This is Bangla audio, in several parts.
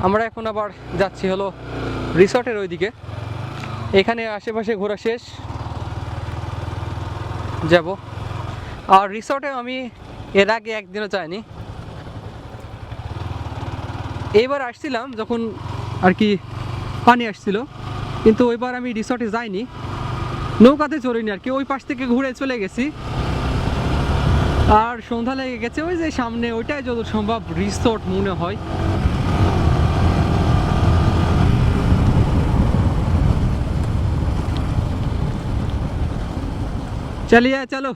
আমরা এখন আবার যাচ্ছি হলো রিসর্টের ওইদিকে। এখানে আশেপাশে ঘোরা শেষ, যাব। আর রিসর্টে আমি এর আগে একদিনও যাইনি। এইবার আসছিলাম যখন আর কি পানি আসছিল, কিন্তু ওইবার আমি রিসর্টে যাইনি, নৌকাতে চড়িনি আর কি, ওই পাশ থেকে ঘুরে চলে গেছি। আর সন্ধ্যা লেগে গেছে, ওই যে সামনে ওইটাই যত সম্ভব রিসর্ট মনে হয়। চলিয়ে চলো।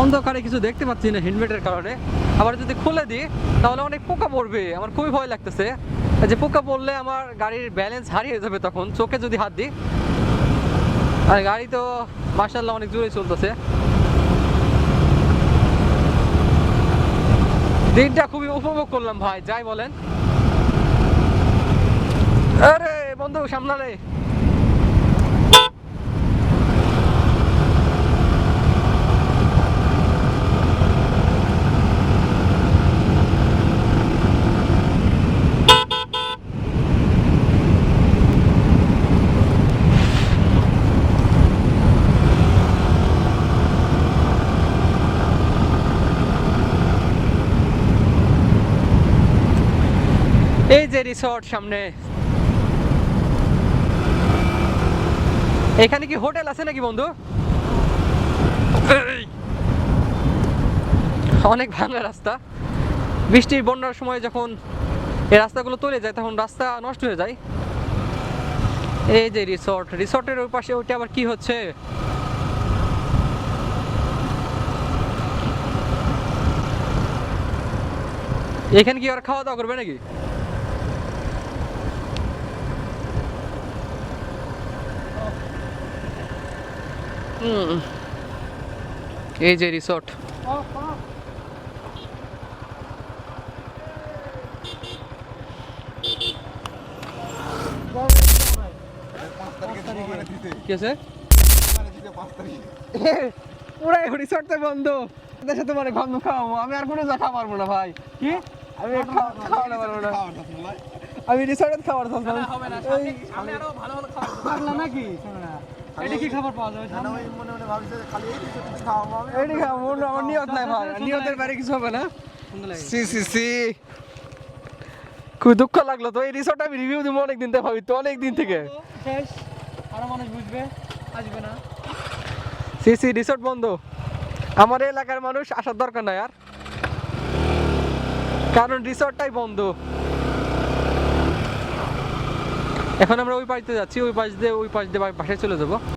অন্ধকারে কিছু দেখতে পাচ্ছি না হেলমেটের কারণে। আবার যদি খুলে দিই তাহলে অনেক পোকা পড়বে, আমার খুবই ভয় লাগতেছে যে পোকা পড়লে আমার গাড়ির ব্যালেন্স হারিয়ে যাবে তখন, চোখে যদি হাত দিই। আর গাড়ি তো মাশাআল্লাহ অনেক জোরে চলতেছে। দিনটা খুবই উপভোগ করলাম ভাই, যাই বলেন। আরে বন্ধু সামনে। এই যে রিসর্ট সামনে। এখানে কি হোটেল আছে নাকি বন্ধু? অনেক ভাঙা রাস্তা, বৃষ্টির বন্যার সময় যখন এই রাস্তাগুলো তলে যায় তখন রাস্তা নষ্ট হয়ে যায়। এই যে রিসর্ট, রিসর্টের ওই পাশে ওইটা আবার কি হচ্ছে? এখানে কি আর খাওয়া দাওয়া করবে নাকি? এই যে রিসর্ট। কি আছে? পুরাই রিসর্ট তো বন্ধ। দেশে তোমার গন্ধ খাওয়াবো, আমি আর কোনো যা খাওয়া পারবো না ভাই। কি আমি খাওয়াতে পারবো না, আমি রিসর্টে খাবার থাকবো না। আমি আরো ভালো ভালো খাবার পারলাম নাকি? এটা কি খাবার পাওয়া যাবে? না ওই মনে মনে ভাবছে খালি এই রিসর্টে খাওয়াবো আমি। এইটা খাওয়াবো, আমার নিয়ত নাই ভাই, নিয়তের বাইরে কিছু হবে না। সি সি সি, খুব দুঃখ লাগলো তো। এই রিসর্ট আমি রিভিউ দিব অনেকদিন থেকে, ভাবি তো অনেকদিন থেকে। আরো মানুষ বুঝবে, আসবে না। সি সি, রিসর্ট বন্ধ। আমার এলাকার মানুষ আসার দরকার নাই আর, কারণ রিসর্টটাই বন্ধ। এখন আমরা ওই পাশ দিয়ে যাচ্ছি, ওই পাশ দিয়ে বাসায় চলে যাবো।